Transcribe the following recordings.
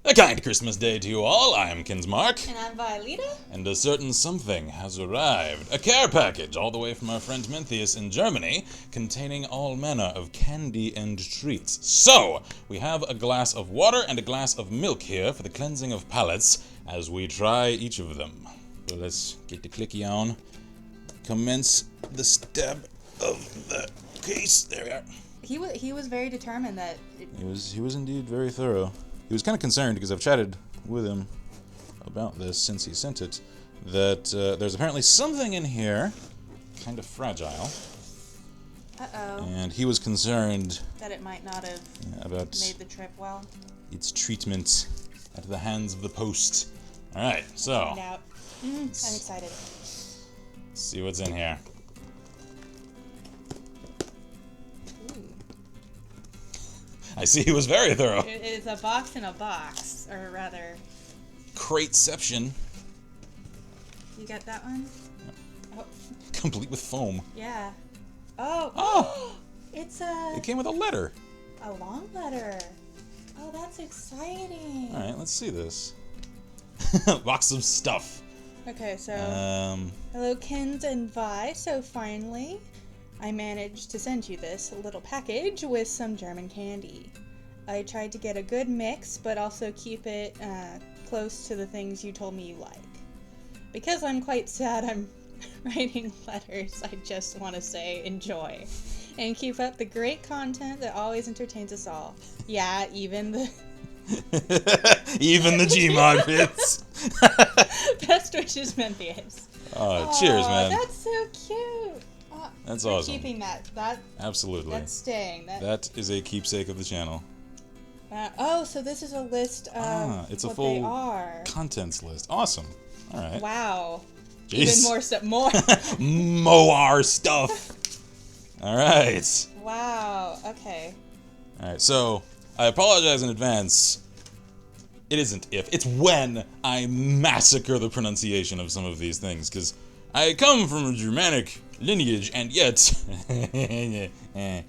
A kind Christmas day to you all. I am Kinsmark. And I'm Violeta. And a certain something has arrived. A care package all the way from our friend Mentheus in Germany, containing all manner of candy and treats. So, we have a glass of water and a glass of milk here for the cleansing of palates as we try each of them. So let's get the clicky on. Commence the stab of the case. There we are. He was very determined that... He was indeed very thorough. He was kind of concerned, because I've chatted with him about this since he sent it, that there's apparently something in here, kind of fragile. Uh-oh. And he was concerned that it might not have about made the trip well. Its treatment at the hands of the post. Alright, so... Find out. I'm excited. Let's see what's in here. I see he was very thorough. It is a box in a box, or rather... Crateception. You got that one? Oh. Complete with foam. Yeah. Oh! Oh! It's a... It came with a letter. A long letter. Oh, that's exciting. Alright, let's see this. Box of stuff. Okay, so... Hello, Kins and Vi. So finally... I managed to send you this little package with some German candy. I tried to get a good mix, but also keep it close to the things you told me you like. Because I'm quite sad I'm writing letters, I just want to say enjoy. And keep up the great content that always entertains us all. Yeah, even the... even the Gmod bits. Best wishes, Mentheus. Oh, cheers, man. That's so cute. That's we're awesome. Keeping that. Absolutely. That's staying. That is a keepsake of the channel. Oh, so this is a list of it's what a full they are. Contents list. Awesome. All right. Wow. Jeez. Even more stuff. More. Moar stuff. All right. Wow. Okay. All right. So I apologize in advance. It isn't if. It's when I massacre the pronunciation of some of these things, because I come from a Germanic lineage, and yet...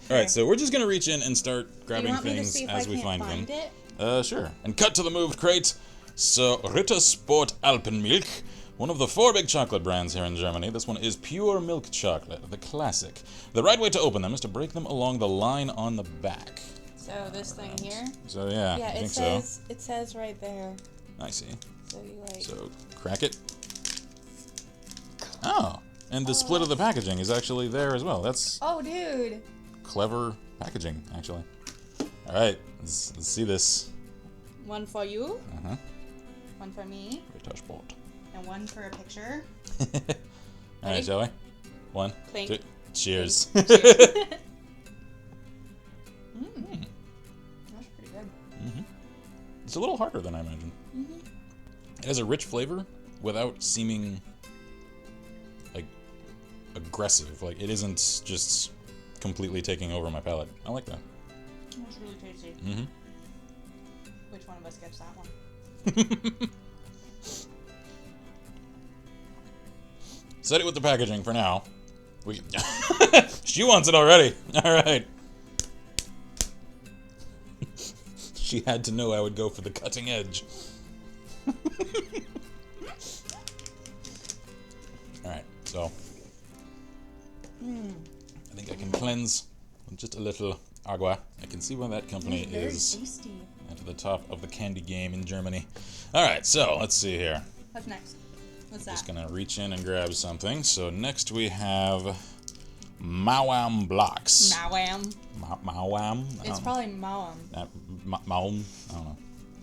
Alright, so we're just gonna reach in and start grabbing things as we find them. Sure. And cut to the moved crate. So, Ritter Sport Alpenmilch, one of the 4 big chocolate brands here in Germany. This one is pure milk chocolate, the classic. The right way to open them is to break them along the line on the back. So this thing here? So yeah, yeah, I think it says right there. I see. So you like... So, crack it. Oh, and the split of the packaging is actually there as well. That's... Oh, dude. Clever packaging, actually. All right, let's see this. One for you. Uh-huh. One for me. Sport. And one for a picture. All right, shall we? 1, Clink. 2, cheers. Clink. Cheers. That's pretty good. It's a little harder than I imagined. It has a rich flavor without seeming like aggressive. Like, it isn't just completely taking over my palate. I like that. That's really tasty. Which one of us gets that one? Set it with the packaging for now. She wants it already. All right. She had to know I would go for the cutting edge. Alright, so I think I can cleanse with just a little agua. I can see why that company is tasty. at the top of the candy game in Germany. Alright, so let's see here. What's next? What's that? Just gonna reach in and grab something. So next we have Mawam blocks. Mawam. Mawam? It's probably Mawam. Mawam? I don't know.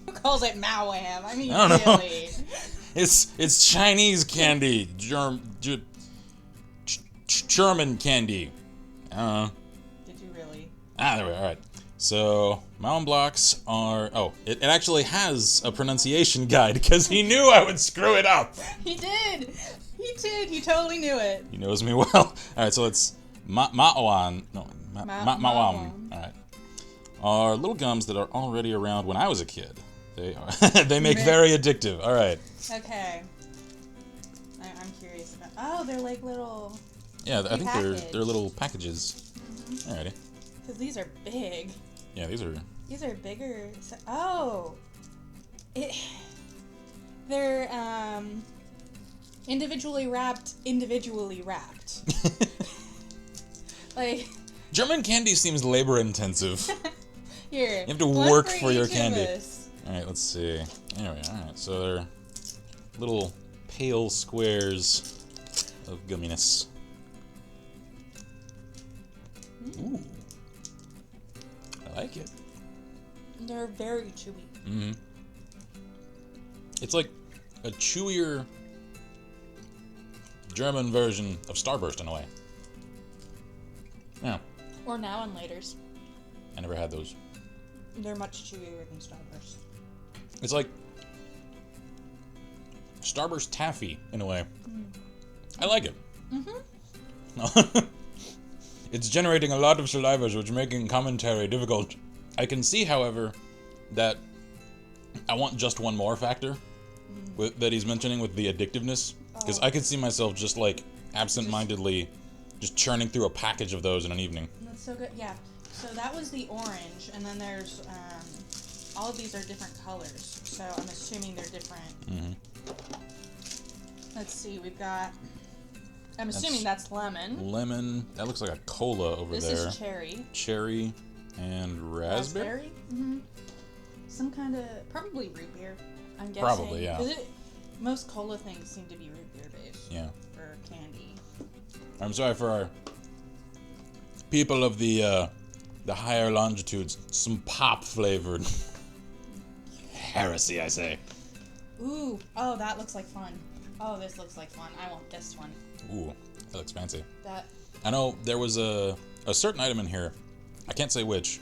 Who calls it Mawam? I mean, I don't know. really. It's Chinese candy. German candy. I don't know. Did you really? There we are. All right. So, mountain blocks are... Oh, it actually has a pronunciation guide, because he knew I would screw it up. He did. He did. He totally knew it. He knows me well. All right, so it's Ma'awan. No, Ma'awam. All right. Are little gums that are already around when I was a kid. They are. They make very addictive. All right. Okay. I'm curious about... Oh, they're like little... Yeah, I think they're little packages. Alrighty. Because these are big. Yeah, these are... These are bigger. Oh! They're individually wrapped. Like, German candy seems labor intensive. here. You have to work for your candy. Alright, let's see. Anyway, alright, so they're little pale squares of gumminess. Ooh. I like it. They're very chewy. Mm-hmm. It's like a chewier German version of Starburst in a way. Yeah. Or Now and Laters. I never had those. They're much chewier than Starburst. It's like Starburst taffy in a way. I like it. Mm-hmm. It's generating a lot of salivas, which making commentary difficult. I can see, however, that I want just one more factor that he's mentioning with the addictiveness. Because I could see myself just like absent-mindedly just churning through a package of those in an evening. That's so good. Yeah. So that was the orange, and then there's all of these are different colors. So I'm assuming they're different. Mm-hmm. Let's see. We've got. I'm assuming that's lemon. Lemon. That looks like a cola over there. This is cherry. Cherry and raspberry. Mm-hmm. Some kind of probably root beer. I'm guessing. Probably, yeah. Most cola things seem to be root beer based. Yeah. For candy. I'm sorry for our people of the higher longitudes. Some pop flavored heresy, I say. Ooh. Oh, that looks like fun. Oh, this looks like fun. I want this one. Ooh, that looks fancy. I know there was a certain item in here, I can't say which,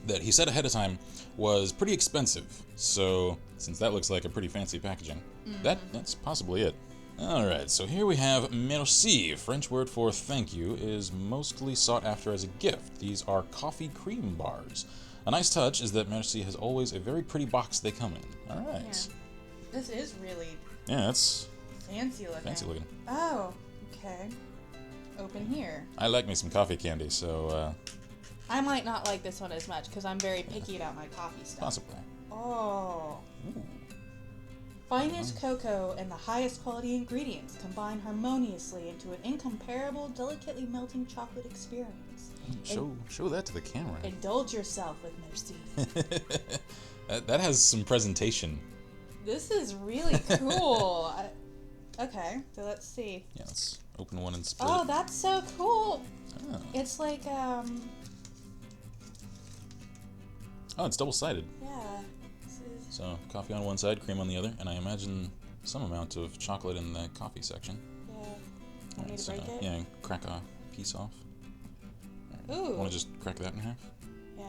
that he said ahead of time was pretty expensive. So, since that looks like a pretty fancy packaging, that's possibly it. Alright, so here we have merci. French word for thank you is mostly sought after as a gift. These are coffee cream bars. A nice touch is that merci has always a very pretty box they come in. Alright. Yeah. This is really that's fancy looking. Fancy looking. Oh, okay. Open here. I like me some coffee candy, so I might not like this one as much because I'm very picky about my coffee stuff. Possibly. Oh. Ooh. Finest cocoa and the highest quality ingredients combine harmoniously into an incomparable, delicately melting chocolate experience. Show that to the camera. Indulge yourself with merci. that has some presentation. This is really cool. Okay, so let's see. Yeah, let's open one and split. Oh, that's so cool. Oh. It's like Oh, it's double-sided. Yeah. So, coffee on one side, cream on the other, and I imagine some amount of chocolate in the coffee section. Yeah. Want me to break it? Yeah, crack a piece off. Right. Ooh. Want to just crack that in half? Yeah.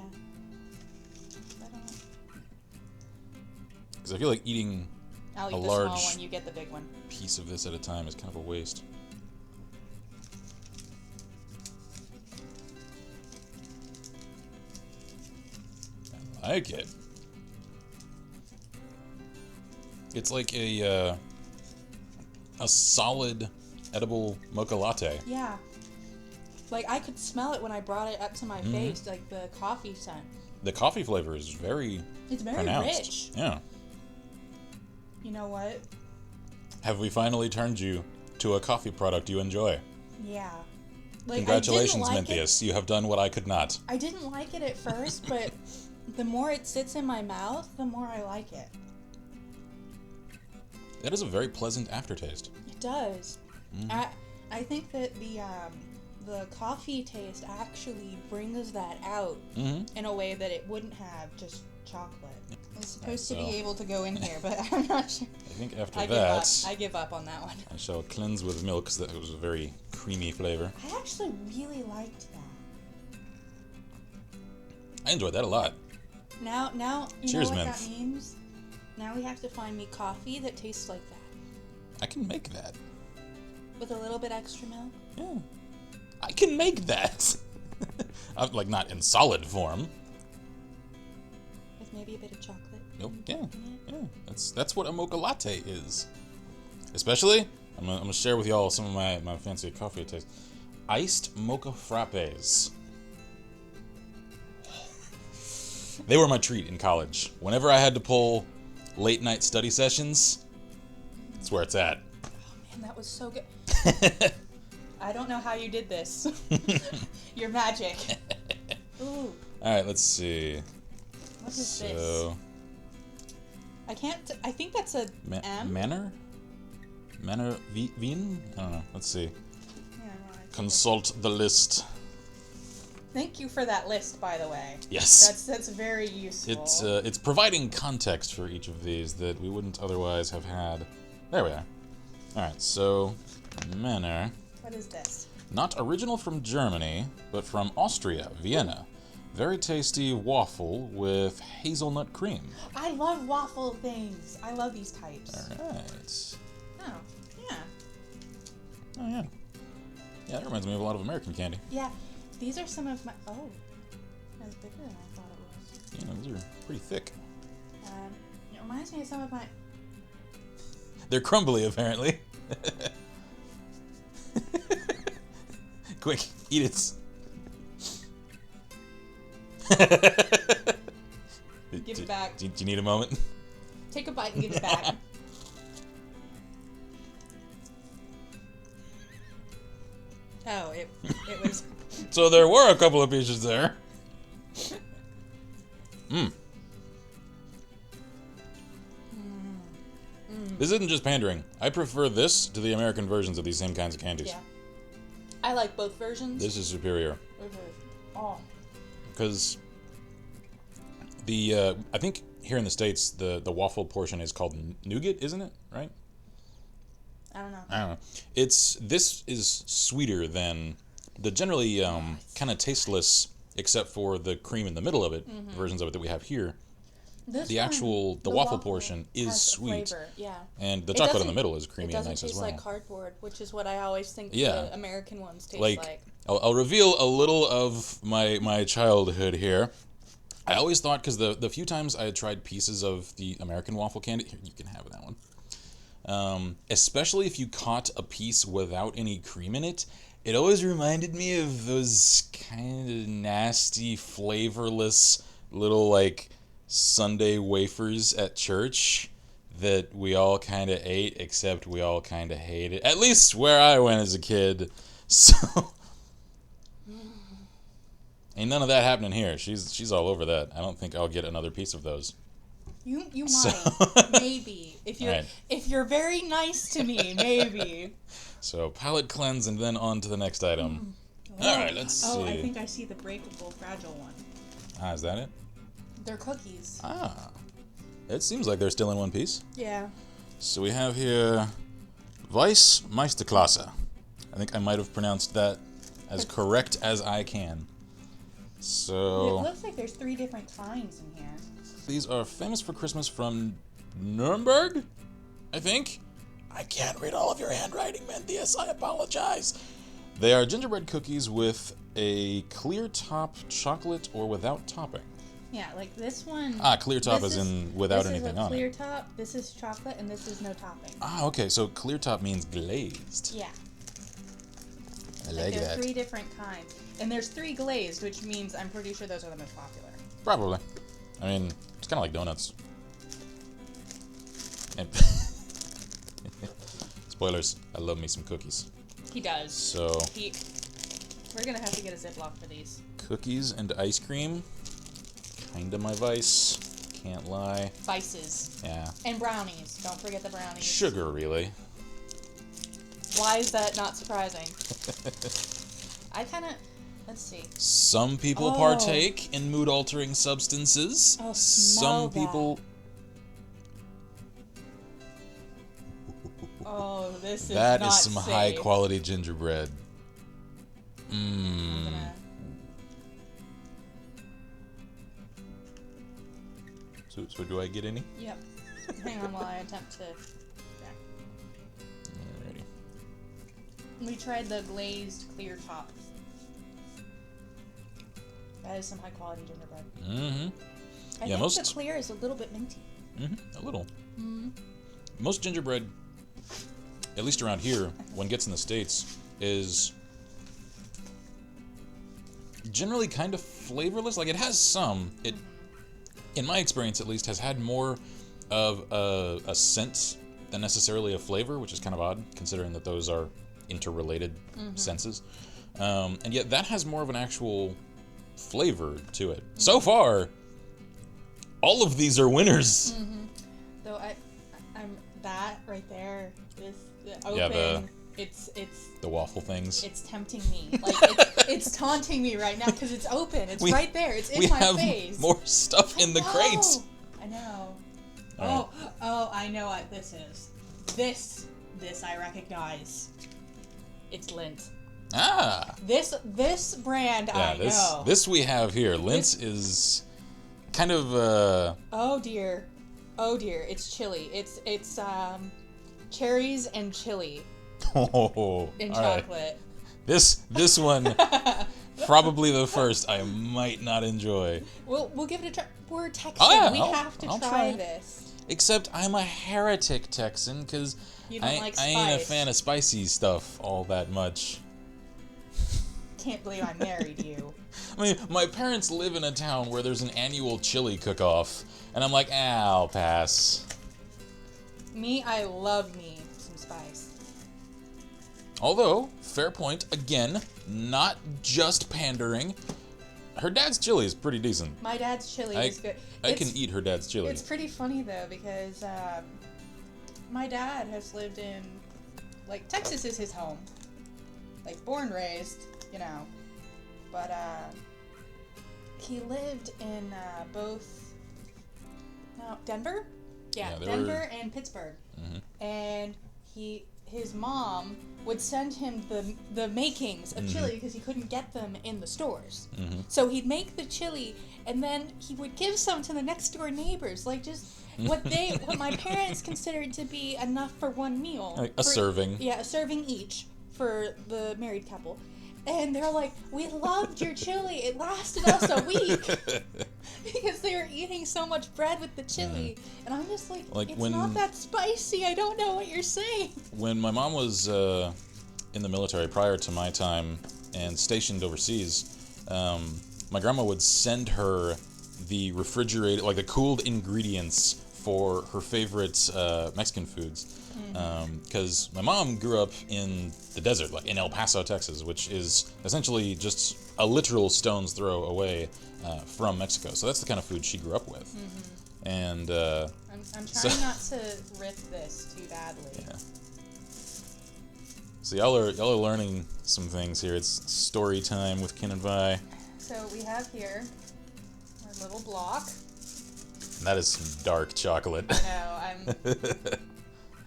Because I feel like eating I'll eat a the large small one, you get the big one. piece of this at a time is kind of a waste. I like it. It's like a solid edible mocha latte. Yeah. Like, I could smell it when I brought it up to my face, like the coffee scent. The coffee flavor is very It's very pronounced. rich. Yeah. You know what? Have we finally turned you to a coffee product you enjoy? Yeah. Like, Congratulations, I didn't like Mentheus. You have done what I could not. I didn't like it at first, but the more it sits in my mouth, the more I like it. That is a very pleasant aftertaste. It does. I think that the coffee taste actually brings that out in a way that it wouldn't have just chocolate. It's supposed to be able to go in here, but I'm not sure. I think after that, I give up on that one. I shall cleanse with milk because that was a very creamy flavor. I actually really liked that. I enjoyed that a lot. Now, you Cheers, know what Menth. that means? Now we have to find me coffee that tastes like that. I can make that. With a little bit extra milk? Yeah. I can make that. Like, not in solid form. With maybe a bit of chocolate? Nope. Yeah. That's what a mocha latte is. Especially, I'm gonna share with y'all some of my fancy coffee taste. Iced mocha frappes. They were my treat in college. Whenever I had to pull late night study sessions, that's where it's at. Oh man, that was so good. I don't know how you did this. You're magic. Ooh. Alright, let's see. What is this? I can't. I think that's a M. Manor? Manor Wien? I don't know. Let's see. Yeah, Consult the list. Thank you for that list, by the way. Yes. That's very useful. It's providing context for each of these that we wouldn't otherwise have had. There we are. Alright, so Manor. What is this? Not original from Germany, but from Austria, Vienna. Very tasty waffle with hazelnut cream. I love waffle things. I love these types. Alright. Oh, yeah. Oh, yeah. Yeah, that reminds me of a lot of American candy. Yeah, these are some of my... Oh, that's bigger than I thought it was. Yeah, those are pretty thick. It reminds me of some of my... They're crumbly, apparently. Quick, eat it. Give it back. Do you need a moment? Take a bite and give it back. Oh, it was... So there were a couple of pieces there. This isn't just pandering. I prefer this to the American versions of these same kinds of candies. Yeah. I like both versions. This is superior. Oh. Because the I think here in the States the waffle portion is called nougat, isn't it? Right? I don't know. This is sweeter than the generally kind of tasteless, except for the cream in the middle of it, versions of it that we have here. The waffle portion is sweet. Flavor, yeah. And the chocolate in the middle is creamy and nice as well. It doesn't taste like cardboard, which is what I always think the American ones taste like. I'll reveal a little of my childhood here. I always thought, because the few times I had tried pieces of the American waffle candy, here, you can have that one. Especially if you caught a piece without any cream in it, it always reminded me of those kind of nasty, flavorless little, like, Sunday wafers at church that we all kind of ate, except we all kind of hated. At least where I went as a kid. So ain't none of that happening here. She's all over that. I don't think I'll get another piece of those. You might. Maybe. If you're very nice to me, maybe. So palate cleanse and then on to the next item. All right, let's see. Oh, I think I see the breakable fragile one. Ah, is that it? They're cookies. Ah. It seems like they're still in one piece. Yeah. So we have here Weiss Meisterklasse. I think I might have pronounced that as correct as I can. So it looks like there's 3 different kinds in here. These are famous for Christmas from Nuremberg, I think. I can't read all of your handwriting, Mentheus. I apologize. They are gingerbread cookies with a clear top, chocolate, or without topping. Yeah, like this one. Ah, clear top is in without anything on it. This is a clear top, this is chocolate, and this is no topping. Ah, okay, so clear top means glazed. Yeah. I like that. There are 3 different kinds. And there's 3 glazed, which means I'm pretty sure those are the most popular. Probably. I mean, it's kind of like donuts. And spoilers, I love me some cookies. He does. So we're going to have to get a Ziploc for these. Cookies and ice cream. Kinda my vice. Can't lie. Vices. Yeah. And brownies. Don't forget the brownies. Sugar, really. Why is that not surprising? I kind of... Let's see. Some people partake in mood-altering substances. Oh, Some people... Oh, this is That not is some safe. high-quality gingerbread. Mmm. So do I get any? Yep. Hang on while I attempt to... Alrighty. We tried the glazed clear top. That is some high quality gingerbread. Mm-hmm. I think the clear is a little bit minty. Mm-hmm. A little. Mm-hmm. Most gingerbread, at least around here, when it gets in the States, is generally kind of flavorless. Like, it has some. It, in my experience at least, has had more of a scent than necessarily a flavor, which is kind of odd, considering that those are interrelated senses. And yet that has more of an actual flavor to it. So far, all of these are winners. Though I'm that right there. This open. Yeah, it's the waffle things. It's tempting me. Like it's taunting me right now because it's open. It's right there. It's in my face. We have more stuff in the crates. I know. All Oh, I know what this is. This I recognize. It's Lindt. Ah. This brand I know. This we have here. Lindt is kind of Oh dear. It's chili. It's cherries and chili. In chocolate. Right. This one probably the first I might not enjoy. We'll give it a try. We're Texan. Oh, yeah, we have to try this. Except I'm a heretic Texan because I ain't a fan of spicy stuff all that much. Can't believe I married you. I mean, my parents live in a town where there's an annual chili cook-off, and I'm like, I'll pass. I love me some spice. Although, fair point, again, not just pandering. Her dad's chili is pretty decent. My dad's chili is good. I can eat her dad's chili. It's pretty funny, though, because my dad has lived in, like, Texas is his home. Like, born, raised, you know. But he lived in Denver? Yeah, Denver and Pittsburgh. And his mom would send him the makings of chili because he couldn't get them in the stores. So he'd make the chili, and then he would give some to the next door neighbors, like just what my parents considered to be enough for one meal. Like a serving. Yeah, a serving each for the married couple. And they're like, we loved your chili. It lasted us a week. Because they were eating so much bread with the chili. And I'm just like it's not that spicy. I don't know what you're saying. When my mom was in the military prior to my time and stationed overseas, my grandma would send her the refrigerated, like the cooled ingredients for her favorite Mexican foods. Because my mom grew up in the desert, like in El Paso, Texas, which is essentially just a literal stone's throw away from Mexico. So that's the kind of food she grew up with. And I'm trying not to rip this too badly. Yeah. So y'all are learning some things here. It's story time with Ken and Vi. So we have here our little block. And that is some dark chocolate.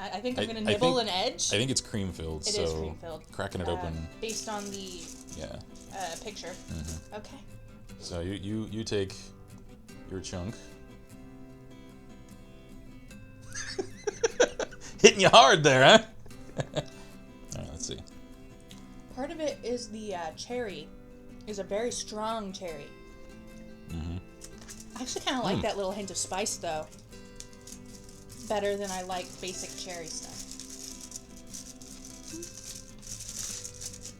I think I'm going to nibble an edge. I think it's cream filled. It is cream filled. Cracking it open. Based on the picture. Okay. So you take your chunk. Hitting you hard there, huh? All right, let's see. Part of it is the cherry. Is a very strong cherry. I actually kind of like that little hint of spice, though. Better than I like basic cherry stuff.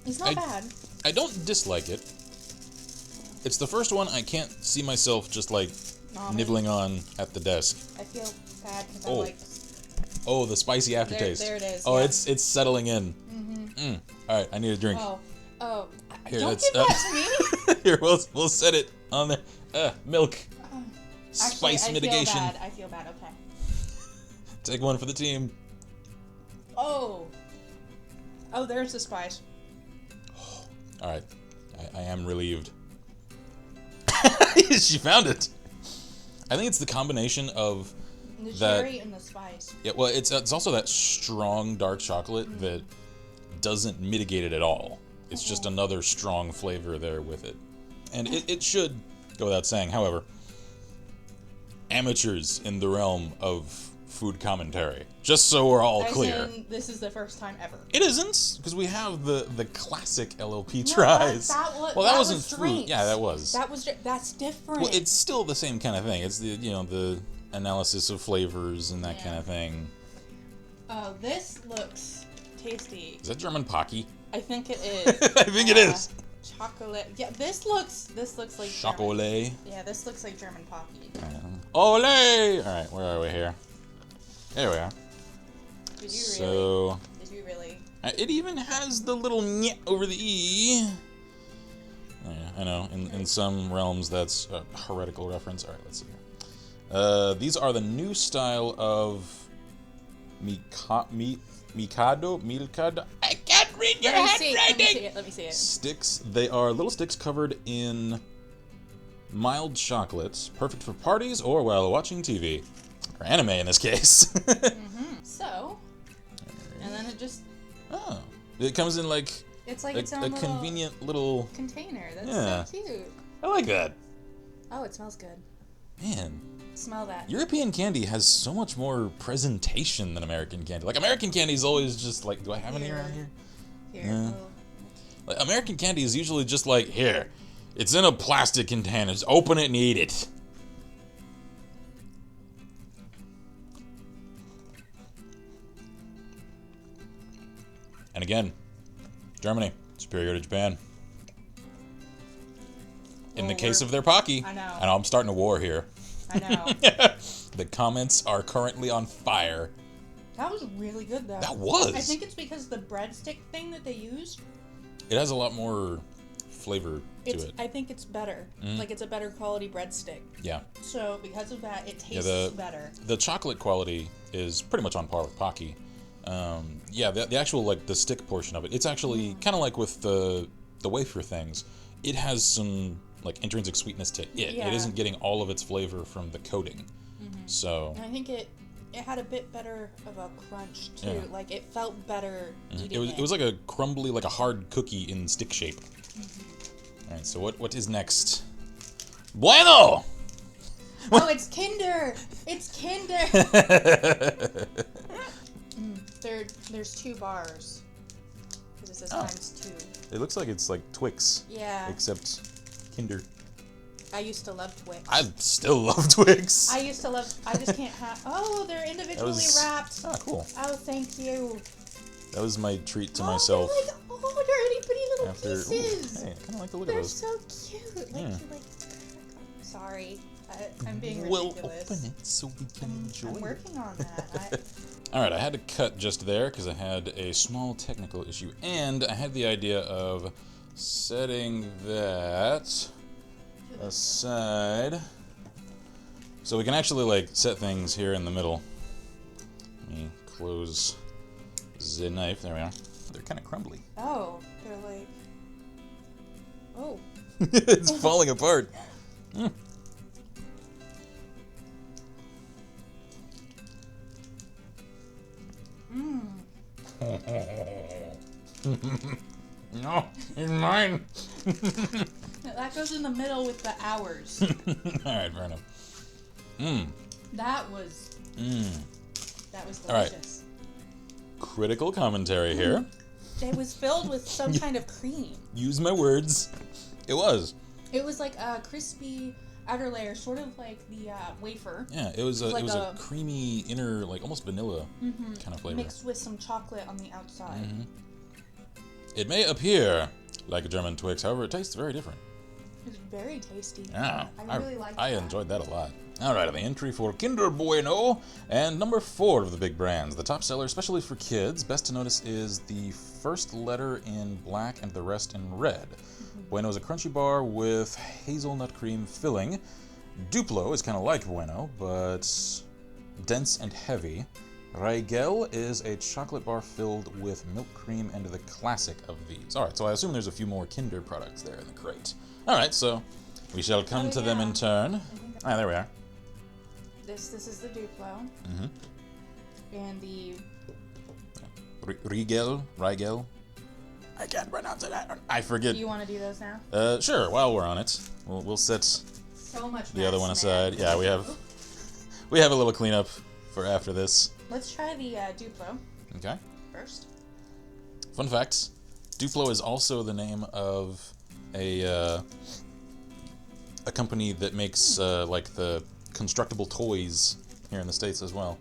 It's not bad. I don't dislike it. It's the first one I can't see myself just like nibbling on at the desk. I feel bad because I like. Oh, the spicy aftertaste. There it is. Oh, yeah. It's settling in. All right, I need a drink. Oh. Here, don't give that to me. Here, we'll set it on there. Milk. Spice mitigation. I feel bad. Okay. Take one for the team. Oh, there's the spice. All right, I am relieved. She found it. I think it's the combination of the cherry and the spice. Yeah, well, it's also that strong dark chocolate that doesn't mitigate it at all. It's just another strong flavor there with it, and it should go without saying. However, amateurs in the realm of food commentary, just so we're all clear. This is the first time ever. It isn't, because we have the classic LLP tries. That wasn't was food. drinks. Yeah, that was. That's different. Well, it's still the same kind of thing. It's the analysis of flavors and that kind of thing. Oh, this looks tasty. Is that German Pocky? I think it is. I think it is. choc-ole. Yeah, this looks like Choc-ole. German. Yeah, this looks like German poppy. Ole! Alright, where are we here? There we are. Did you really? It even has the little nyeh over the E. Oh, yeah, I know. In some realms, that's a heretical reference. Alright, let's see here. These are the new style of Mikado? I can't read your handwriting! Let me see it. Sticks. They are little sticks covered in mild chocolates, perfect for parties or while watching TV. Or anime in this case. So, and then it just... Oh. It comes in like... It's like its own a convenient little... container. That's so cute. I like that. Oh, it smells good. Man. Smell that. European candy has so much more presentation than American candy. Like, American candy is always just like... Do I have any around here? Here. Like, American candy is usually just like, here, it's in a plastic container. Just open it and eat it. And again, Germany, superior to Japan. In the case of their Pocky. I know. I'm starting a war here. I know. The comments are currently on fire. That was really good, though. That was. I think it's because the breadstick thing that they used. It has a lot more flavor to it. I think it's better. Like, it's a better quality breadstick. Yeah. So, because of that, it tastes better. The chocolate quality is pretty much on par with Pocky. Yeah, the actual, like, the stick portion of it, it's actually kind of like with the wafer things. It has some, like, intrinsic sweetness to it. Yeah. It isn't getting all of its flavor from the coating. So... And I think it had a bit better of a crunch, too. Yeah. Like, it felt better eating it was like a crumbly, like a hard cookie in stick shape. Alright, so what is next? Bueno! Oh, it's Kinder! It's Kinder! There's 2 bars. Because it says ×2. It looks like it's like Twix. Yeah. Except Kinder. I used to love Twix. I still love Twix. I just can't have... Oh, they're individually wrapped. Oh, cool. Oh, thank you. That was my treat to myself. They're itty bitty little pieces. Ooh, hey, I kind of like the look They're of those. so cute. Sorry. I'm being We'll ridiculous. open it so we can enjoy I'm working on that. Alright, I had to cut just there because I had a small technical issue. And I had the idea of setting that aside so we can actually, like, set things here in the middle. Let me close the knife. There we are. They're kind of crumbly. Oh, they're like... Oh. It's falling apart. No, it's mine. That goes in the middle with the hours. Alright, fair enough. That was delicious. Alright. Critical commentary here. It was filled with some kind of cream. Use my words. It was. It was like a crispy outer layer, sort of like the wafer. Yeah, it was a creamy inner, like almost vanilla kind of flavor. Mixed with some chocolate on the outside. It may appear like a German Twix, however, it tastes very different. It's very tasty. Yeah, I really like that. I enjoyed that a lot. Alright, the entry for Kinder Bueno, and number 4 of the big brands. The top seller, especially for kids, best to notice is the first letter in black and the rest in red. Bueno is a crunchy bar with hazelnut cream filling. Duplo is kind of like Bueno, but dense and heavy. Rigel is a chocolate bar filled with milk cream and the classic of these. Alright, so I assume there's a few more Kinder products there in the crate. Alright, so we shall come to them in turn. Ah, there we are. This is the Duplo. And the... Rigel? I can't pronounce it. I forget. Do you want to do those now? Sure, while we're on it. We'll set so much the other one mess, aside. man. Yeah, we have a little cleanup for after this. Let's try the Duplo Okay. first. Fun fact, Duplo is also the name of a company that makes like the constructible toys here in the States as well.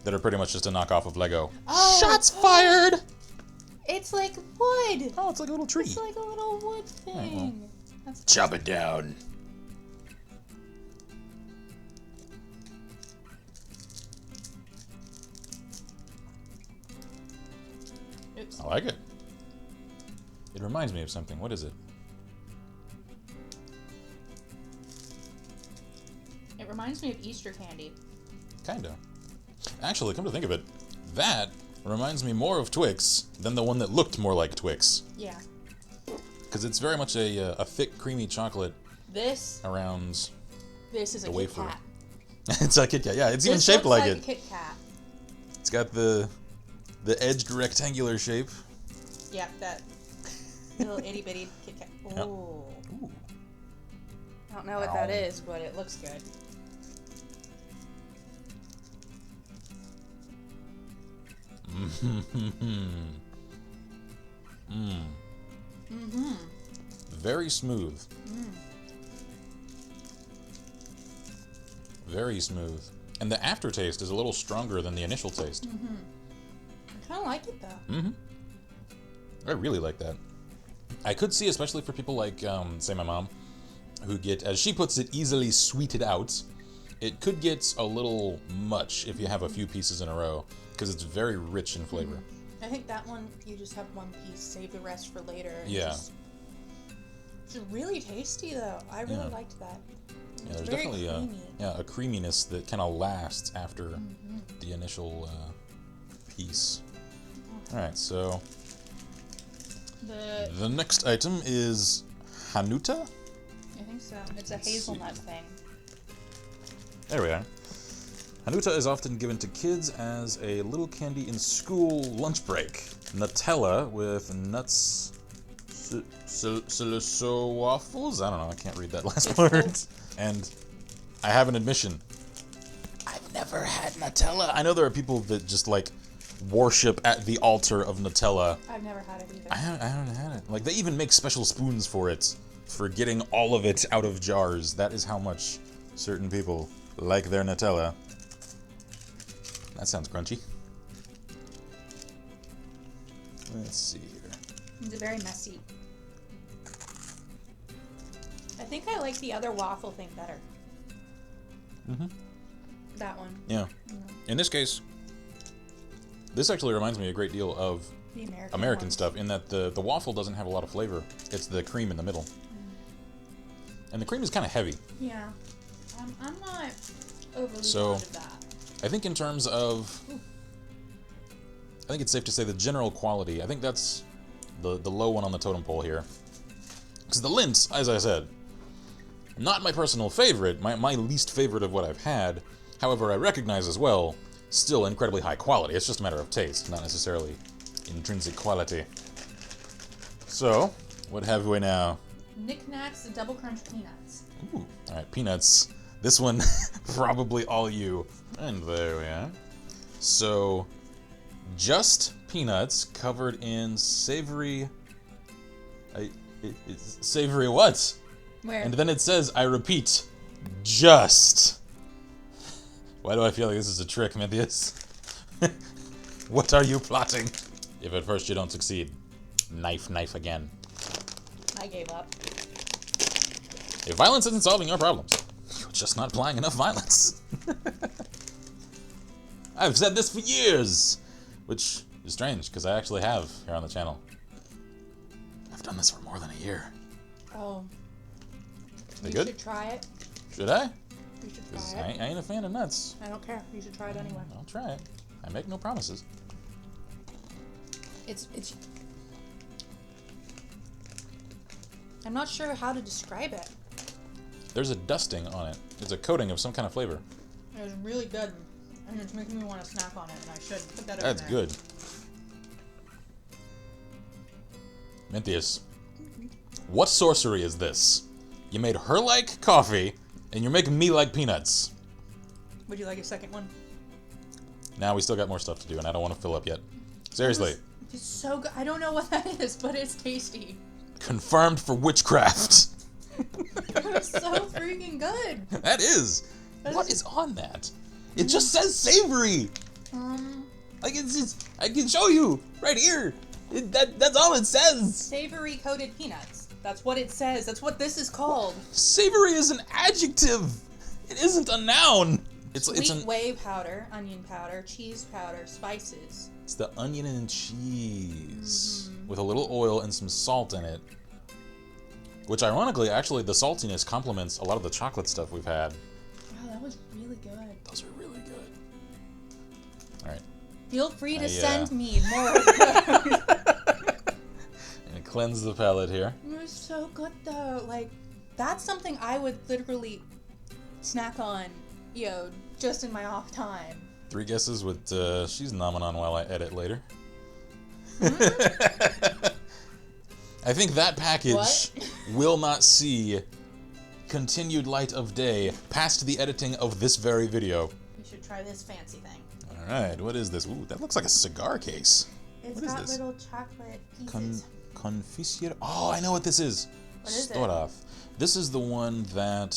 That are pretty much just a knockoff of Lego. Oh, Shots fired! It's like wood. Oh, it's like a little tree. It's like a little wood thing. Right, well, That's chop it down. Oops. I like it. It reminds me of something. What is it? It reminds me of Easter candy. Kinda. Actually, come to think of it, that reminds me more of Twix than the one that looked more like Twix. Yeah. Because it's very much a thick, creamy chocolate This around is a the Kit wafer. Kat. It's a Kit Kat. Yeah, it's even This shaped looks like like it. a Kit Kat. It's got the edged rectangular shape. Yep, that little itty bitty Kit Kat. Yep. Ooh. Ooh. I don't know what that is, but it looks good. Very smooth. Very smooth. And the aftertaste is a little stronger than the initial taste. I kind of like it though. I really like that. I could see, especially for people like, say my mom, who get, as she puts it, easily sweeted out. It could get a little much if you have a few pieces in a row, because it's very rich in flavor. I think that one, you just have one piece, save the rest for later. And Yeah. It's really tasty though. I really liked that. Yeah, It's there's very definitely creamy. a creaminess that kind of lasts after the initial piece. Alright, so the next item is Hanuta? I think so. It's a Let's hazelnut see. thing. There we are. Hanuta is often given to kids as a little candy in school lunch break. Nutella with nuts, silico waffles? I don't know, I can't read that last word. And I have an admission. I've never had Nutella. I know there are people that just like worship at the altar of Nutella. I've never had it either. I haven't had it. Like, they even make special spoons for it, for getting all of it out of jars. That is how much certain people like their Nutella. That sounds crunchy. Let's see here. It's very messy. I think I like the other waffle thing better. That one. Yeah. In this case, this actually reminds me a great deal of The American ones. stuff, in that the waffle doesn't have a lot of flavor. It's the cream in the middle. And the cream is kind of heavy. Yeah. I'm not overly So- fond of that. I think in terms of... I think it's safe to say the general quality, I think that's the low one on the totem pole here. Because the Lindt, as I said, not my personal favorite, my least favorite of what I've had. However, I recognize as well, still incredibly high quality. It's just a matter of taste, not necessarily intrinsic quality. So, what have we now? Knick Knacks Double Crunch Peanuts. Ooh, alright, peanuts. This one, probably all you. And there we are. So, just peanuts covered in savory... savory what? Where? And then it says, I repeat, just. Why do I feel like this is a trick, Mentheus? What are you plotting? If at first you don't succeed, knife again. I gave up. If violence isn't solving your problems, you're just not applying enough violence. I've said this for years, which is strange, because I actually have here on the channel. I've done this for more than a year. Oh. They You good? should try it. Should I? You should 'Cause try I it. ain't a fan of nuts. I don't care. You should try it anyway. I'll try it. I make no promises. It's. I'm not sure how to describe it. There's a dusting on it. It's a coating of some kind of flavor. It was really good, and it's making me want to snack on it, and I should put that over That's there. good. Mentheus, what sorcery is this? You made her like coffee, and you're making me like peanuts. Would you like a second one? Now we still got more stuff to do, and I don't want to fill up yet. Seriously, It's so good. I don't know what that is, but it's tasty. confirmed for witchcraft. It was so freaking good. That is. What is on that? It just says savory. Like, it's just, I can show you right here. That's all it says. Savory coated peanuts. That's what it says. That's what this is called. Savory is an adjective. It isn't a noun. Sweet whey powder, onion powder, cheese powder, spices. It's the onion and cheese with a little oil and some salt in it. Which, ironically, actually, the saltiness complements a lot of the chocolate stuff we've had. Wow, that was really good. Those are really good. All right. Feel free to send me more of those. And cleanse the palate here. It was so good, though. Like, that's something I would literally snack on, just in my off time. 3 guesses what she's nomming on while I edit later. I think that package will not see continued light of day past the editing of this very video. You should try this fancy thing. Alright, what is this? Ooh, that looks like a cigar case. It's got little chocolate pieces. Confiture. Oh, I know what this is. What is Start off. This is the one that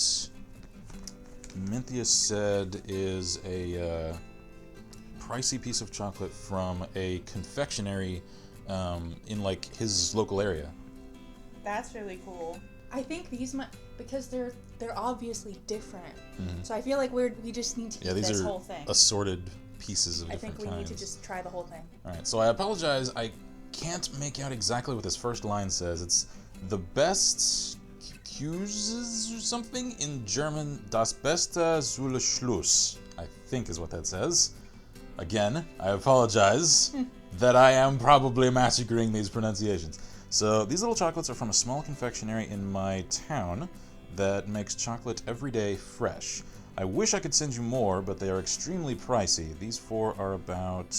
Mentheus said is a pricey piece of chocolate from a confectionery in like his local area. That's really cool. I think these might, because they're obviously different. So I feel like we just need to eat this whole thing. Assorted pieces of different kinds. I think we need to just try the whole thing. All right, so I apologize. I can't make out exactly what this first line says. It's the best Q's or something in German. Das Beste zum Schluss, I think is what that says. Again, I apologize that I am probably massacring these pronunciations. So these little chocolates are from a small confectionery in my town that makes chocolate every day fresh. I wish I could send you more, but they are extremely pricey. These 4 are about...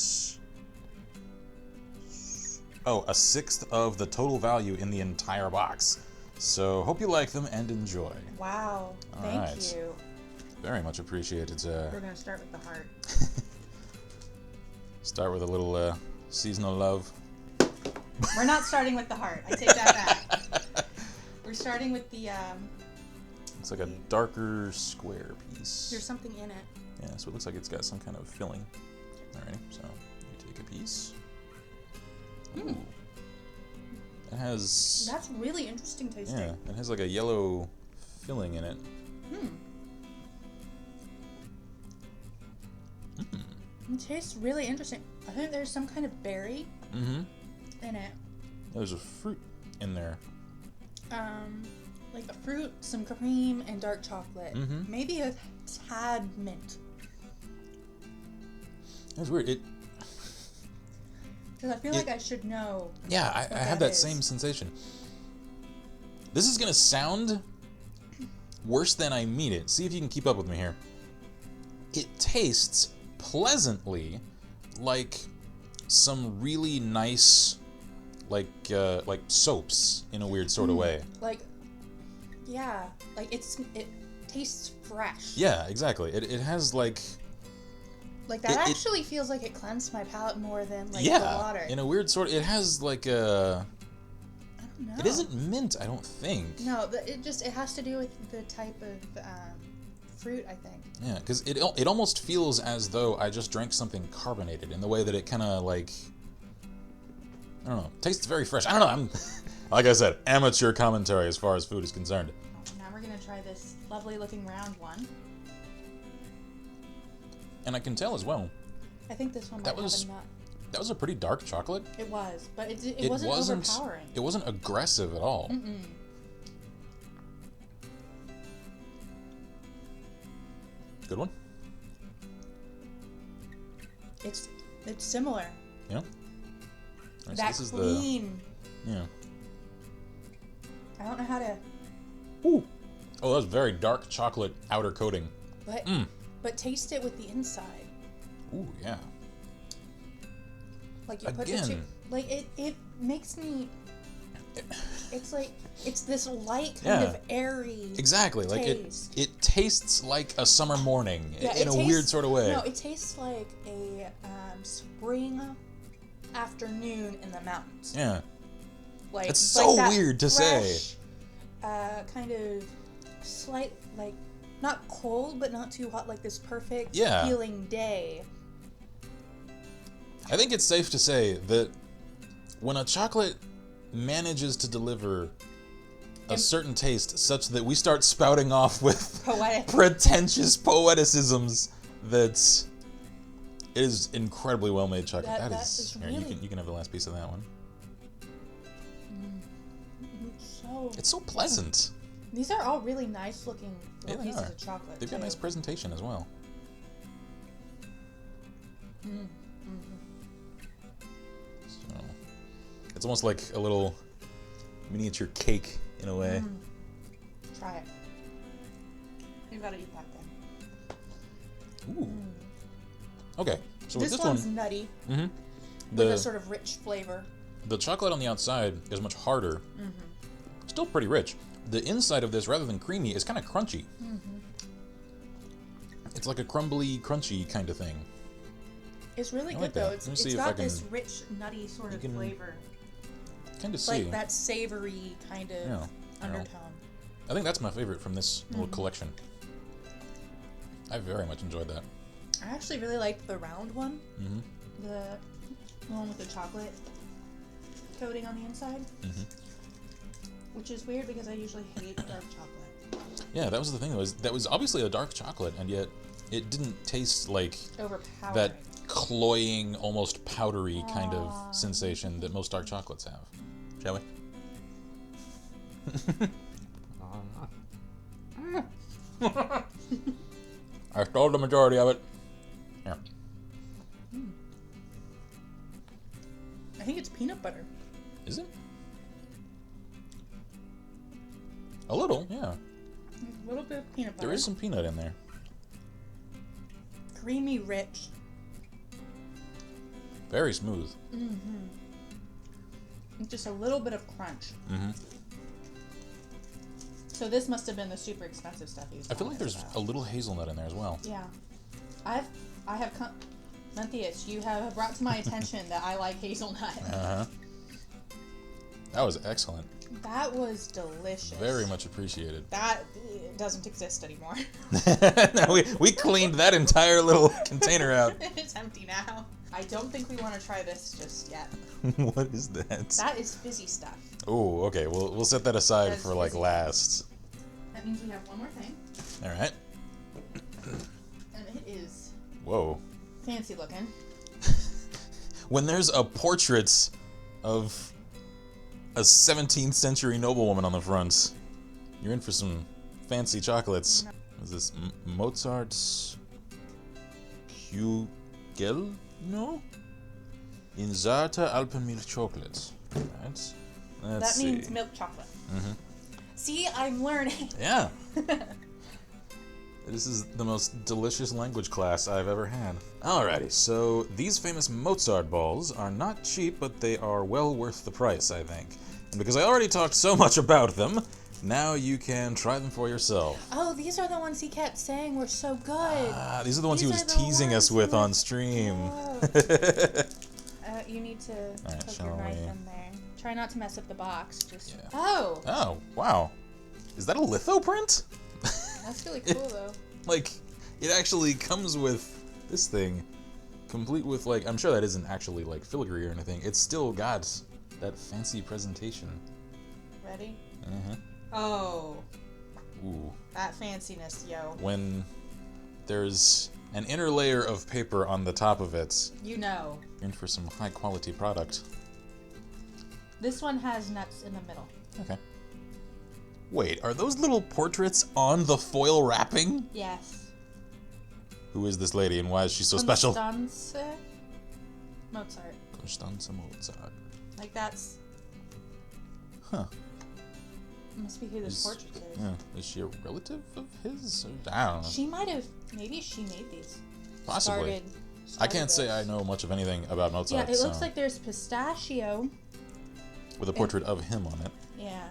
a 1/6 of the total value in the entire box. So hope you like them and enjoy. Wow, thank you. Very much appreciated. We're going to start with the heart. Start with a little seasonal love. We're not starting with the heart. I take that back. We're starting with the... It's like a darker square piece. There's something in it. Yeah, so it looks like it's got some kind of filling. Alrighty, so you take a piece. Ooh. It has... That's really interesting tasting. Yeah, it has like a yellow filling in it. It tastes really interesting. I think there's some kind of berry in it. There's a fruit in there. Like a fruit, some cream, and dark chocolate. Maybe a tad mint. That's weird. Because I feel like I should know. Yeah, I have that same sensation. This is gonna sound worse than I mean it. See if you can keep up with me here. It tastes pleasantly like some really nice, like soaps in a weird sort of way. Like it tastes fresh. Yeah, exactly. It has like that actually feels like it cleansed my palate more than the water. In a weird sort of, it has like a... I don't know. It isn't mint, I don't think. No, it has to do with the type of fruit, I think. Yeah, because it almost feels as though I just drank something carbonated in the way that it kind of like... I don't know. Tastes very fresh. I don't know. I'm, like I said, amateur commentary as far as food is concerned. Now we're going to try this lovely looking round one. And I can tell as well. I think this one might have a nut. That was a pretty dark chocolate. It was, but it wasn't overpowering. It wasn't aggressive at all. Good one. It's similar. Yeah. Right, that so this clean. Is yeah. I don't know how to. Ooh. Oh, that was very dark chocolate outer coating. But taste it with the inside. Ooh, yeah. Like you put it like it makes me. It's like it's this light kind of airy. Exactly, taste. Like it tastes like a summer morning in a weird sort of way. No, it tastes like a spring afternoon in the mountains. Yeah. Like it's so like weird to fresh, say. Kind of slight, like not cold but not too hot, like this perfect feeling day. I think it's safe to say that when a chocolate manages to deliver a certain taste such that we start spouting off with pretentious poeticisms that is incredibly well made chocolate. That is here, really... you can have the last piece of that one. It's so pleasant. These are all really nice looking little pieces of chocolate. They've got a nice presentation as well. So, it's almost like a little miniature cake in a way. Try it. You gotta eat that then. Ooh. Okay, so this with this one's one, nutty. With a sort of rich flavor. The chocolate on the outside is much harder. Still pretty rich. The inside of this, rather than creamy, is kind of crunchy. It's like a crumbly, crunchy kind of thing. It's really good though. It's got this rich, nutty sort of flavor. Kind of see. Like that savory kind of undertone. I think that's my favorite from this little collection. I very much enjoyed that. I actually really liked the round one. The one with the chocolate coating on the inside. Which is weird because I usually hate dark chocolate. Yeah, that was the thing. That was obviously a dark chocolate, and yet it didn't taste like overpowering. That cloying, almost powdery kind of sensation that most dark chocolates have. Shall we? I stole the majority of it. Here. I think it's peanut butter. Is it? A little, yeah. A little bit of peanut butter. There is some peanut in there. Creamy, rich. Very smooth. Just a little bit of crunch. So this must have been the super expensive stuff he was I feel like there's a little hazelnut in there as well. Yeah. I have Mentheus, you have brought to my attention that I like hazelnut. That was excellent. That was delicious. Very much appreciated. That doesn't exist anymore. No, we cleaned that entire little container out. It's empty now. I don't think we want to try this just yet. What is that? That is fizzy stuff. Oh, okay. We'll set that aside for like last. That means we have one more thing. All right. And it is. Whoa. Fancy looking. When there's a portrait of a 17th century noblewoman on the front, you're in for some fancy chocolates. Is this Mozart's choc-ole? No? In Zarte Alpenmilch chocolate. Right. Let's see. That means milk chocolate. See, I'm learning. Yeah. This is the most delicious language class I've ever had. Alrighty, so these famous Mozart balls are not cheap, but they are well worth the price, I think. And because I already talked so much about them, now you can try them for yourself. Oh, these are the ones he kept saying were so good. These are the ones he was teasing us with on stream. You need to put your knife in there. Try not to mess up the box. Just Oh, wow. Is that a litho print? That's really cool, though. Like, it actually comes with this thing, complete with, like, I'm sure that isn't actually, like, filigree or anything. It's still got that fancy presentation. Ready? Oh. Ooh. That fanciness, yo. When there's an inner layer of paper on the top of it, you know. you're in for some high-quality product. This one has nuts in the middle. Okay. Wait, are those little portraits on the foil wrapping? Yes. Who is this lady and why is she so special? Constanze Mozart. Constanze Mozart. Like that's... Huh. Must be who this portrait is. Yeah. Is she a relative of his? I don't know. She might have... Maybe she made these. Possibly. I can't say I know much of anything about Mozart. Yeah, it looks like there's pistachio. With a portrait of him on it. Yeah.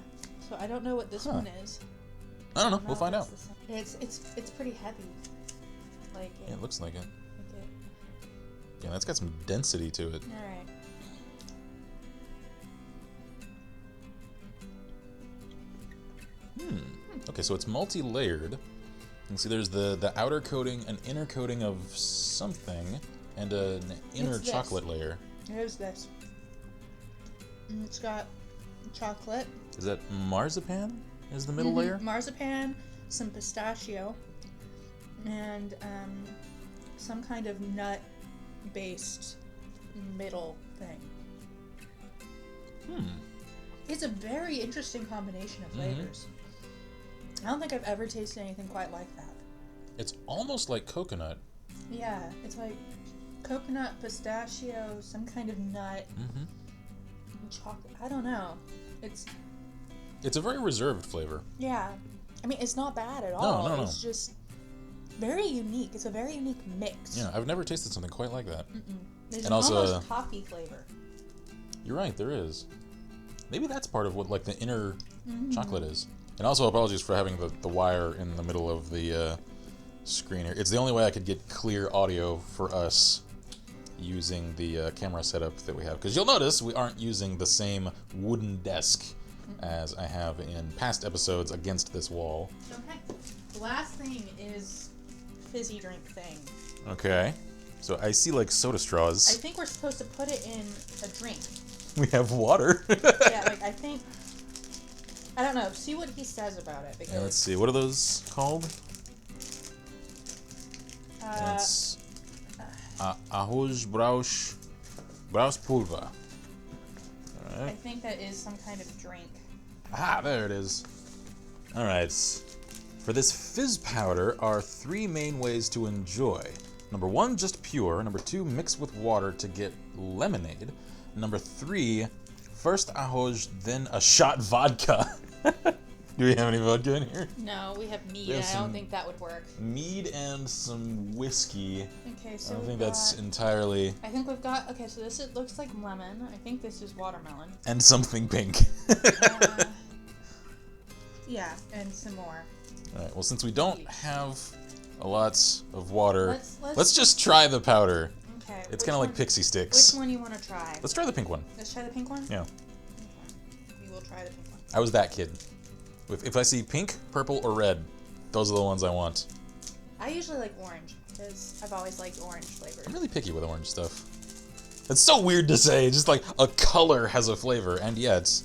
So I don't know what this one is. I don't know. We'll find out. It's pretty heavy. Like yeah, it looks like it. Yeah, that's got some density to it. All right. Okay, so it's multi-layered. You can see there's the outer coating, an inner coating of something, and an inner chocolate layer. Here's this. It's got chocolate. Is that marzipan? Is the middle layer? Marzipan, some pistachio, and some kind of nut-based middle thing. It's a very interesting combination of flavors. I don't think I've ever tasted anything quite like that. It's almost like coconut. Yeah, it's like coconut, pistachio, some kind of nut, chocolate. I don't know. It's a very reserved flavor. Yeah. I mean, it's not bad at all. No. It's just very unique. It's a very unique mix. Yeah, I've never tasted something quite like that. There's And also, almost coffee flavor. You're right, there is. Maybe that's part of what like the inner chocolate is. And also, apologies for having the wire in the middle of the screen here. It's the only way I could get clear audio for us using the camera setup that we have. Because you'll notice we aren't using the same wooden desk as I have in past episodes against this wall. Okay. The last thing is fizzy drink thing. Okay. So I see like soda straws. I think we're supposed to put it in a drink. We have water. Yeah, like I think... I don't know. See what he says about it. Because, Yeah, let's see. What are those called? It's ahoj-brause pulver. All I right. think that is some kind of drink. Ah, there it is. All right. For this fizz powder are 3 main ways to enjoy. Number 1, just pure. Number 2, mix with water to get lemonade. Number 3, first ahoj, then a shot vodka. Do we have any vodka in here? No, we have mead. We have I don't think that would work. Mead and some whiskey. Okay, so I don't we've think got, that's entirely... I think we've got... Okay, so this looks like lemon. I think this is watermelon. And something pink. Yeah, and some more. Alright, well, since we don't have a lot of water, Let's let's just try the powder. Okay. It's kind of like pixie sticks. Which one you want to try? Let's try the pink one. Let's try the pink one? Yeah. Okay. We will try the pink one. I was that kid. If I see pink, purple, or red, those are the ones I want. I usually like orange, because I've always liked orange flavors. I'm really picky with orange stuff. It's so weird to say, just like a color has a flavor, and yeah, it's...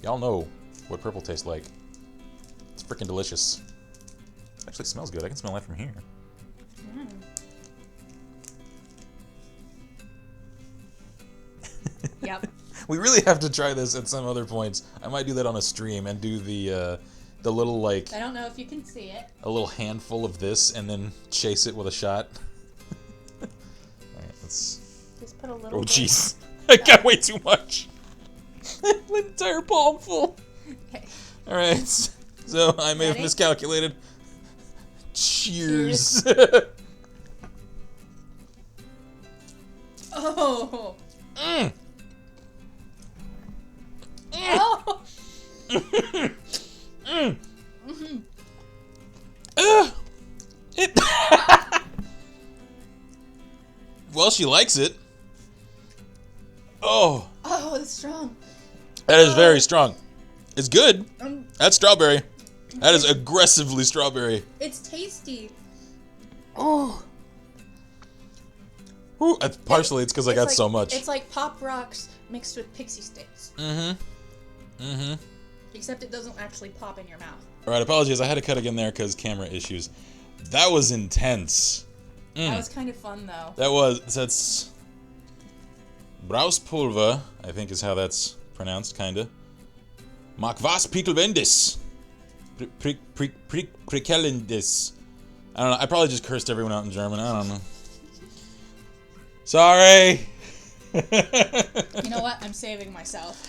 Y'all know what purple tastes like. It's freaking delicious. It actually smells good. I can smell that from here. Yep. We really have to try this at some other points. I might do that on a stream and do the little like... I don't know if you can see it. A little handful of this and then chase it with a shot. Alright, let's... Just put a little Oh, bit. jeez. I got way too much. My entire palm full. Okay. Alright, so I may have Ready? miscalculated. Cheers. Oh. Mm. Oh. Mm. It. Well, she likes it. Oh, Oh, it's strong. that is very strong. It's good. Um, That's strawberry. That is aggressively strawberry. It's tasty. Oh. Ooh, partially it's because I got like, so much. It's like Pop Rocks mixed with pixie sticks. Except it doesn't actually pop in your mouth. Alright, apologies. I had to cut again there because camera issues. That was intense. That was kind of fun, though. That's... Brause Pulver, I think is how that's pronounced, kinda. Mag was Pickelbendis. Prickelendis. I don't know. I probably just cursed everyone out in German. I don't know. Sorry. You know what? I'm saving myself.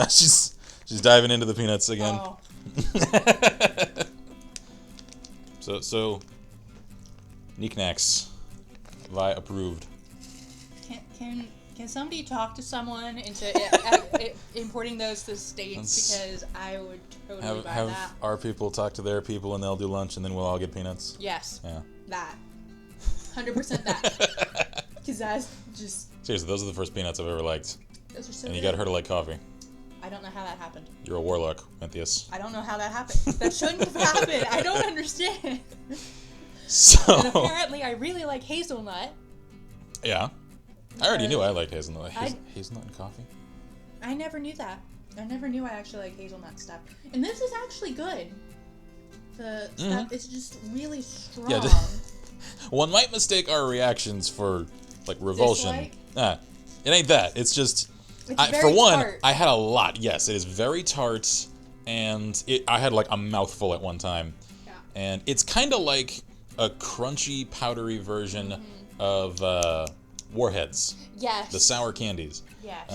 She's diving into the peanuts again. Oh. So knickknacks. Vi approved. Can somebody talk to someone into importing those to the States? Because I would totally buy Have that. our people talk to their people and they'll do lunch and then we'll all get peanuts. Yes. Yeah. That. 100% that. Because that's just... Seriously, those are the first peanuts I've ever liked. Those are so And you good. got her to like coffee. I don't know how that happened. You're a warlock, Mentheus. I don't know how that happened. That shouldn't have happened. I don't understand. And So... apparently I really like hazelnut. Yeah. I already knew I liked hazelnut. Hazelnut and coffee? I never knew that. I never knew I actually like hazelnut stuff. And this is actually good. The stuff is just really strong. Yeah, one might mistake our reactions for, like, revulsion. Dislike? It ain't that. It's just... for one, tart. I had a lot. Yes, it is very tart, and I had, like, a mouthful at one time. Yeah. And it's kind of like a crunchy, powdery version of Warheads. Yes. The sour candies. Yes.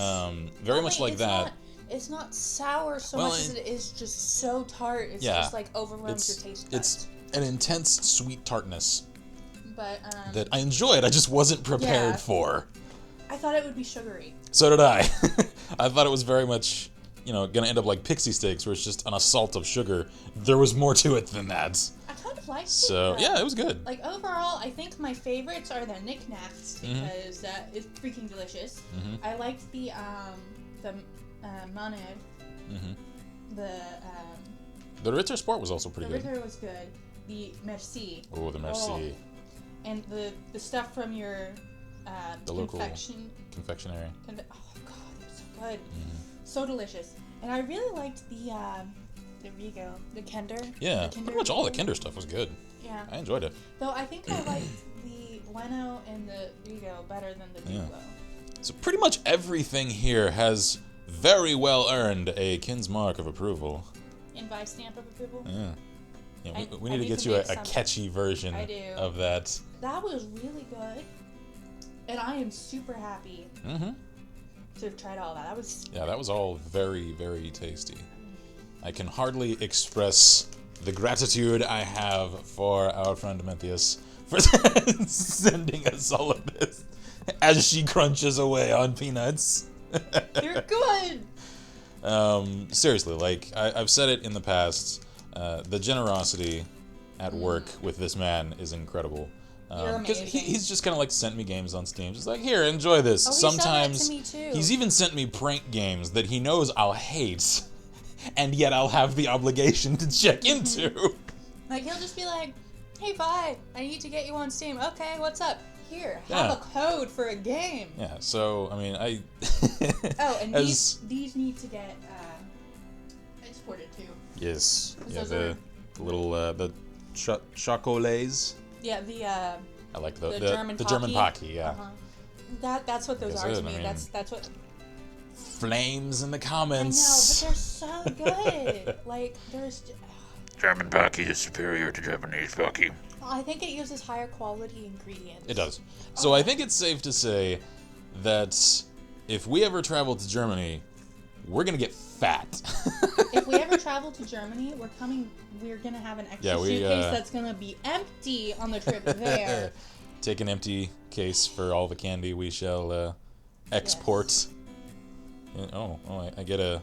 Very much like that. It's not sour so much as it is just so tart. It's just like overwhelms your taste buds. It's an intense sweet tartness. But that I enjoyed. I just wasn't prepared for. I thought it would be sugary. So did I. I thought it was very much, gonna end up like pixie sticks, where it's just an assault of sugar. There was more to it than that. I kind of liked it. So yeah, it was good. Like overall, I think my favorites are the knickknacks because that is freaking delicious. I liked the Maned. The Ritter Sport was also pretty good. The Ritter was good. The Merci. Oh, the Merci. Oh. And the stuff from your the local confectionery. Oh god, it's so good. So delicious. And I really liked the Rigo, the Kinder. Yeah, pretty much all the Kinder stuff was good. Yeah. I enjoyed it. Though I think I liked the Bueno and the Rigo better than the Duo. So pretty much everything here has very well earned a Kin's mark of approval. Invite stamp of approval? Yeah, we need to get you a catchy version of that. That was really good. And I am super happy to have tried all that. That was all very, very tasty. I can hardly express the gratitude I have for our friend Mentheus for sending us all of this as she crunches away on peanuts. They're good! Seriously, like, I've said it in the past, the generosity at work with this man is incredible. Because he's just kind of like sent me games on Steam, just like, here, enjoy this. Sometimes he sent that to me too. He's even sent me prank games that he knows I'll hate, and yet I'll have the obligation to check into. Like, he'll just be like, hey, Vi, I need to get you on Steam. Okay, what's up? Here, have a code for a game. Yeah, so, I mean, and these need to get exported too. Yes. Yeah, the little, the choc-oles. Yeah, the I like the German Pocky, yeah. That's what those are to me. That's what. Flames in the comments. I know, but they're so good. Like, there's. German Pocky is superior to Japanese Pocky. I think it uses higher quality ingredients. It does. So I think it's safe to say that if we ever travel to Germany, we're gonna get fat. If we ever travel to Germany, we're gonna have an extra suitcase that's gonna be empty on the trip there. Take an empty case for all the candy we shall export. Yes. I get a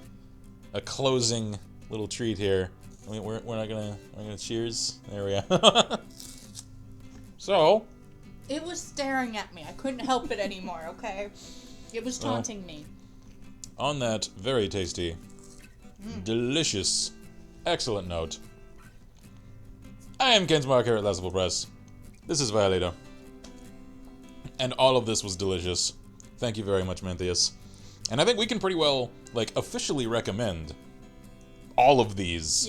closing little treat here. We're not gonna cheers. There we are. So. It was staring at me. I couldn't help it anymore. Okay, it was taunting me. On that very tasty, delicious, excellent note, I am Ken's Mark here at Last Level Press. This is Violator. And all of this was delicious. Thank you very much, Mentheus. And I think we can pretty well, like, officially recommend all of these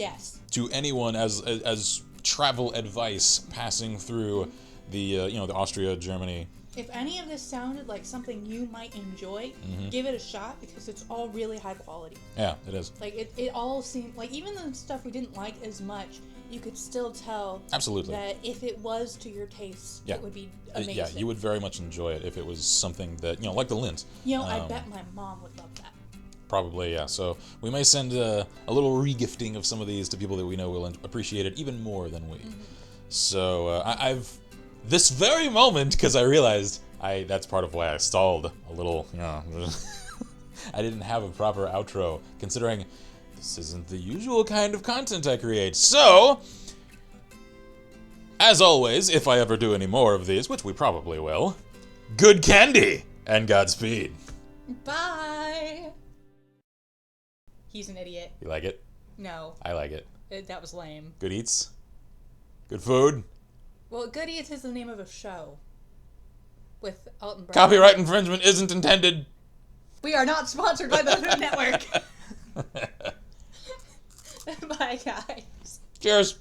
to anyone as travel advice passing through the the Austria, Germany. If any of this sounded like something you might enjoy, give it a shot because it's all really high quality. Yeah, it is. Like, it all seemed like, even the stuff we didn't like as much, you could still tell that if it was to your taste, it would be amazing. Yeah, you would very much enjoy it if it was something that, like the Lindt. I bet my mom would love that. Probably, yeah. So we may send a little regifting of some of these to people that we know will appreciate it even more than we. So I've... This very moment, because I realized that's part of why I stalled a little, I didn't have a proper outro, considering this isn't the usual kind of content I create. So, as always, if I ever do any more of these, which we probably will, good candy and Godspeed. Bye. He's an idiot. You like it? No. I like it. That was lame. Good eats? Good food? Well, Good Eats is the name of a show. with Alton Brown. Copyright infringement isn't intended. We are not sponsored by the Food Network. Bye, guys. Cheers.